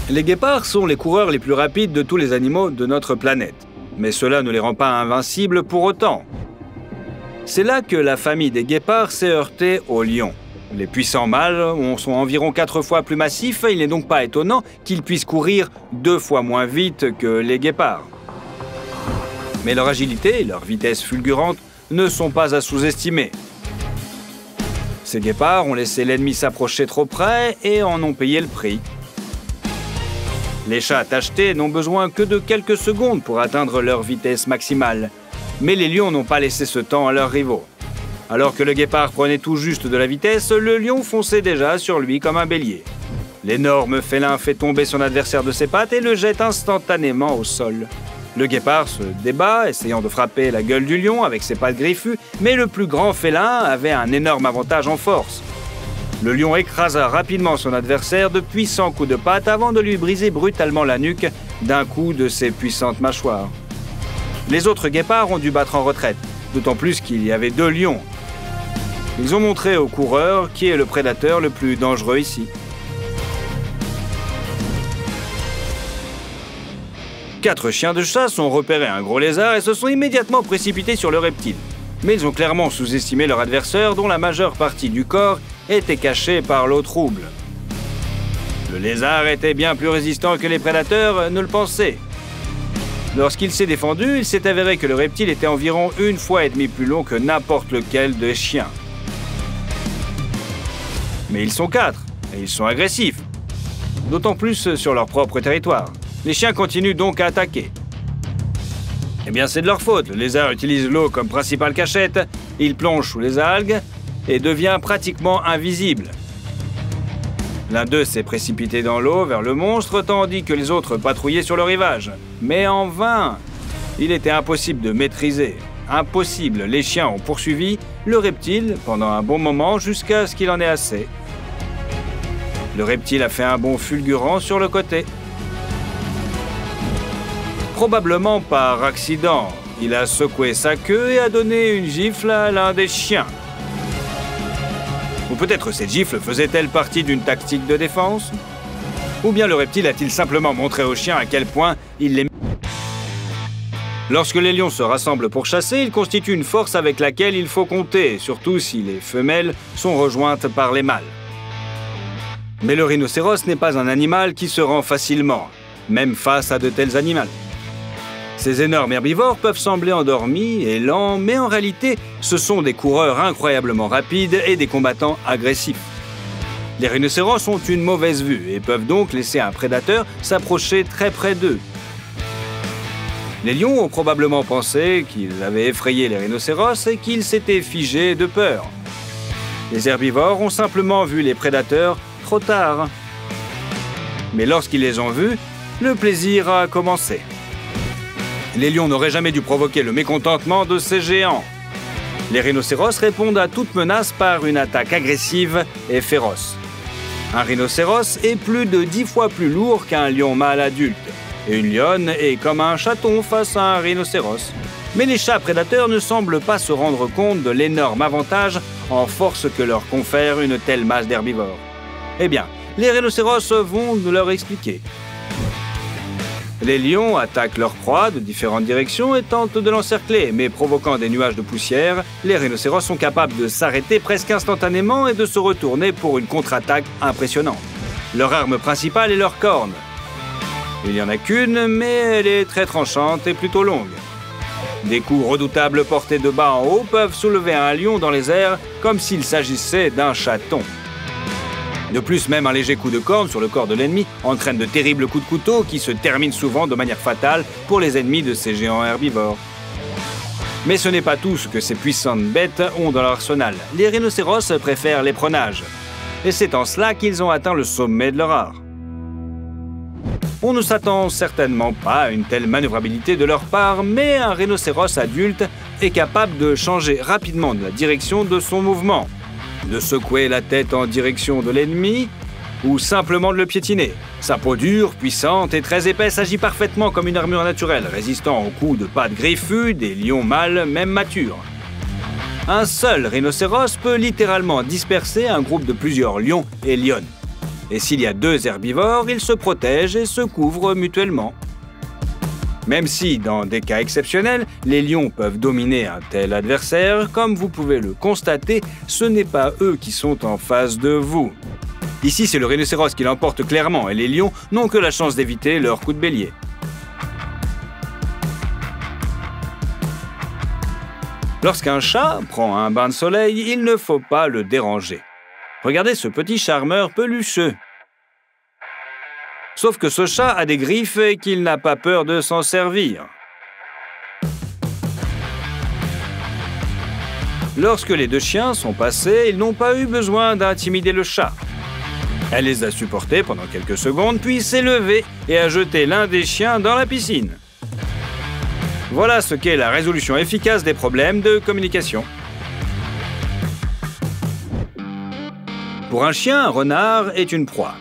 Les guépards sont les coureurs les plus rapides de tous les animaux de notre planète. Mais cela ne les rend pas invincibles pour autant. C'est là que la famille des guépards s'est heurtée aux lions. Les puissants mâles sont environ 4 fois plus massifs, il n'est donc pas étonnant qu'ils puissent courir 2 fois moins vite que les guépards. Mais leur agilité et leur vitesse fulgurante ne sont pas à sous-estimer. Ces guépards ont laissé l'ennemi s'approcher trop près et en ont payé le prix. Les chats tachetés n'ont besoin que de quelques secondes pour atteindre leur vitesse maximale. Mais les lions n'ont pas laissé ce temps à leurs rivaux. Alors que le guépard prenait tout juste de la vitesse, le lion fonçait déjà sur lui comme un bélier. L'énorme félin fait tomber son adversaire de ses pattes et le jette instantanément au sol. Le guépard se débat, essayant de frapper la gueule du lion avec ses pattes griffues, mais le plus grand félin avait un énorme avantage en force. Le lion écrasa rapidement son adversaire de puissants coups de patte avant de lui briser brutalement la nuque d'un coup de ses puissantes mâchoires. Les autres guépards ont dû battre en retraite, d'autant plus qu'il y avait 2 lions. Ils ont montré aux coureurs qui est le prédateur le plus dangereux ici. 4 chiens de chasse ont repéré un gros lézard et se sont immédiatement précipités sur le reptile. Mais ils ont clairement sous-estimé leur adversaire dont la majeure partie du corps était cachée par l'eau trouble. Le lézard était bien plus résistant que les prédateurs ne le pensaient. Lorsqu'il s'est défendu, il s'est avéré que le reptile était environ 1,5 fois plus long que n'importe lequel des chiens. Mais ils sont 4 et ils sont agressifs, d'autant plus sur leur propre territoire. Les chiens continuent donc à attaquer. Eh bien, c'est de leur faute. Le lézard utilise l'eau comme principale cachette, il plonge sous les algues et devient pratiquement invisible. L'un d'eux s'est précipité dans l'eau vers le monstre, tandis que les autres patrouillaient sur le rivage. Mais en vain! Il était impossible de maîtriser. Impossible. Les chiens ont poursuivi le reptile pendant un bon moment jusqu'à ce qu'il en ait assez. Le reptile a fait un bond fulgurant sur le côté. Probablement par accident, il a secoué sa queue et a donné une gifle à l'un des chiens. Ou peut-être cette gifle faisait-elle partie d'une tactique de défense? Ou bien le reptile a-t-il simplement montré aux chiens à quel point il les... Lorsque les lions se rassemblent pour chasser, ils constituent une force avec laquelle il faut compter, surtout si les femelles sont rejointes par les mâles. Mais le rhinocéros n'est pas un animal qui se rend facilement, même face à de tels animaux. Ces énormes herbivores peuvent sembler endormis et lents, mais en réalité, ce sont des coureurs incroyablement rapides et des combattants agressifs. Les rhinocéros ont une mauvaise vue et peuvent donc laisser un prédateur s'approcher très près d'eux. Les lions ont probablement pensé qu'ils avaient effrayé les rhinocéros et qu'ils s'étaient figés de peur. Les herbivores ont simplement vu les prédateurs trop tard. Mais lorsqu'ils les ont vus, le plaisir a commencé. Les lions n'auraient jamais dû provoquer le mécontentement de ces géants. Les rhinocéros répondent à toute menace par une attaque agressive et féroce. Un rhinocéros est plus de 10 fois plus lourd qu'un lion mâle adulte. Et une lionne est comme un chaton face à un rhinocéros. Mais les chats prédateurs ne semblent pas se rendre compte de l'énorme avantage en force que leur confère une telle masse d'herbivores. Eh bien, les rhinocéros vont nous leur expliquer. Les lions attaquent leur proie de différentes directions et tentent de l'encercler, mais provoquant des nuages de poussière, les rhinocéros sont capables de s'arrêter presque instantanément et de se retourner pour une contre-attaque impressionnante. Leur arme principale est leur corne. Il n'y en a qu'une, mais elle est très tranchante et plutôt longue. Des coups redoutables portés de bas en haut peuvent soulever un lion dans les airs comme s'il s'agissait d'un chaton. De plus, même un léger coup de corne sur le corps de l'ennemi entraîne de terribles coups de couteau qui se terminent souvent de manière fatale pour les ennemis de ces géants herbivores. Mais ce n'est pas tout ce que ces puissantes bêtes ont dans leur arsenal. Les rhinocéros préfèrent l'éperonage. Et c'est en cela qu'ils ont atteint le sommet de leur art. On ne s'attend certainement pas à une telle manœuvrabilité de leur part, mais un rhinocéros adulte est capable de changer rapidement de la direction de son mouvement, de secouer la tête en direction de l'ennemi ou simplement de le piétiner. Sa peau dure, puissante et très épaisse agit parfaitement comme une armure naturelle, résistant aux coups de pattes griffues des lions mâles, même matures. Un seul rhinocéros peut littéralement disperser un groupe de plusieurs lions et lionnes. Et s'il y a deux herbivores, ils se protègent et se couvrent mutuellement. Même si, dans des cas exceptionnels, les lions peuvent dominer un tel adversaire, comme vous pouvez le constater, ce n'est pas eux qui sont en face de vous. Ici, c'est le rhinocéros qui l'emporte clairement et les lions n'ont que la chance d'éviter leur coup de bélier. Lorsqu'un chat prend un bain de soleil, il ne faut pas le déranger. Regardez ce petit charmeur pelucheux. Sauf que ce chat a des griffes et qu'il n'a pas peur de s'en servir. Lorsque les deux chiens sont passés, ils n'ont pas eu besoin d'intimider le chat. Elle les a supportés pendant quelques secondes, puis s'est levée et a jeté l'un des chiens dans la piscine. Voilà ce qu'est la résolution efficace des problèmes de communication. Pour un chien, un renard est une proie.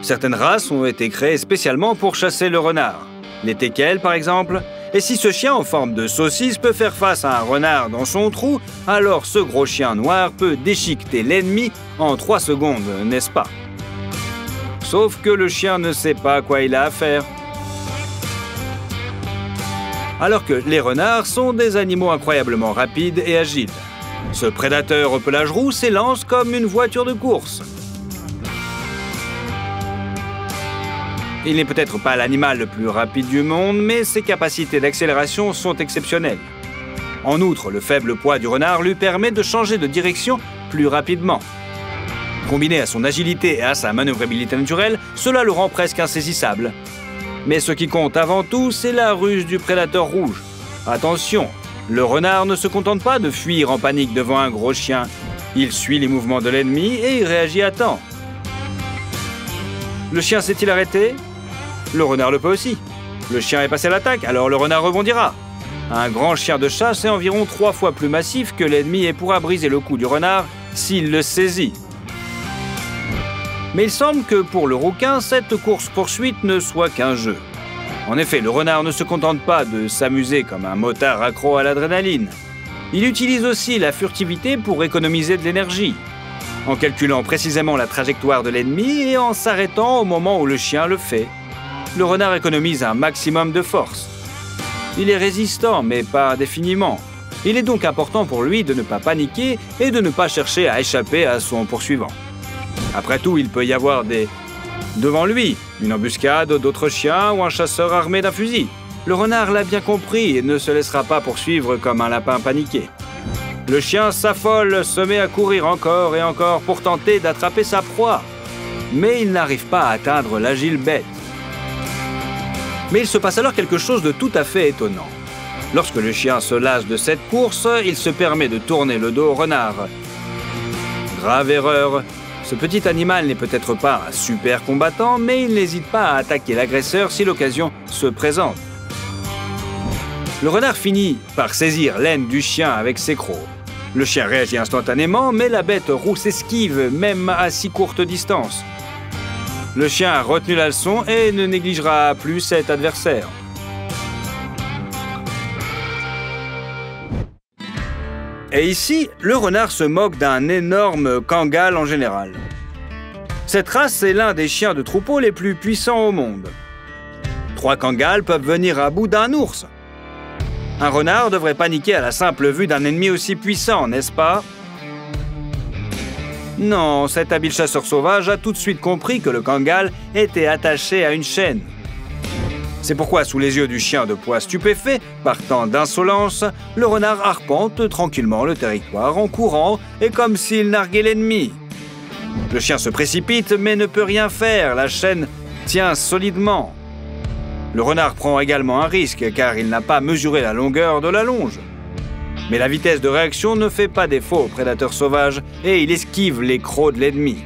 Certaines races ont été créées spécialement pour chasser le renard. Les teckels, par exemple. Et si ce chien en forme de saucisse peut faire face à un renard dans son trou, alors ce gros chien noir peut déchiqueter l'ennemi en 3 secondes, n'est-ce pas? Sauf que le chien ne sait pas à quoi il a affaire. Alors que les renards sont des animaux incroyablement rapides et agiles. Ce prédateur au pelage roux s'élance comme une voiture de course. Il n'est peut-être pas l'animal le plus rapide du monde, mais ses capacités d'accélération sont exceptionnelles. En outre, le faible poids du renard lui permet de changer de direction plus rapidement. Combiné à son agilité et à sa manœuvrabilité naturelle, cela le rend presque insaisissable. Mais ce qui compte avant tout, c'est la ruse du prédateur rouge. Attention, le renard ne se contente pas de fuir en panique devant un gros chien. Il suit les mouvements de l'ennemi et il réagit à temps. Le chien s'est-il arrêté? Le renard le peut aussi. Le chien est passé à l'attaque, alors le renard rebondira. Un grand chien de chasse est environ 3 fois plus massif que l'ennemi et pourra briser le cou du renard s'il le saisit. Mais il semble que pour le rouquin, cette course-poursuite ne soit qu'un jeu. En effet, le renard ne se contente pas de s'amuser comme un motard accro à l'adrénaline. Il utilise aussi la furtivité pour économiser de l'énergie, en calculant précisément la trajectoire de l'ennemi et en s'arrêtant au moment où le chien le fait. Le renard économise un maximum de force. Il est résistant, mais pas indéfiniment. Il est donc important pour lui de ne pas paniquer et de ne pas chercher à échapper à son poursuivant. Après tout, il peut y avoir devant lui une embuscade, d'autres chiens ou un chasseur armé d'un fusil. Le renard l'a bien compris et ne se laissera pas poursuivre comme un lapin paniqué. Le chien s'affole, se met à courir encore et encore pour tenter d'attraper sa proie. Mais il n'arrive pas à atteindre l'agile bête. Mais il se passe alors quelque chose de tout à fait étonnant. Lorsque le chien se lasse de cette course, il se permet de tourner le dos au renard. Grave erreur. Ce petit animal n'est peut-être pas un super combattant, mais il n'hésite pas à attaquer l'agresseur si l'occasion se présente. Le renard finit par saisir l'aine du chien avec ses crocs. Le chien réagit instantanément, mais la bête rousse esquive, même à si courte distance. Le chien a retenu la leçon et ne négligera plus cet adversaire. Et ici, le renard se moque d'un énorme Kangal en général. Cette race est l'un des chiens de troupeau les plus puissants au monde. 3 Kangals peuvent venir à bout d'un ours. Un renard devrait paniquer à la simple vue d'un ennemi aussi puissant, n'est-ce pas? Non, cet habile chasseur sauvage a tout de suite compris que le Kangal était attaché à une chaîne. C'est pourquoi, sous les yeux du chien de poids stupéfait, partant d'insolence, le renard arpente tranquillement le territoire en courant et comme s'il narguait l'ennemi. Le chien se précipite mais ne peut rien faire, la chaîne tient solidement. Le renard prend également un risque car il n'a pas mesuré la longueur de la longe. Mais la vitesse de réaction ne fait pas défaut au prédateur sauvage et il esquive les crocs de l'ennemi.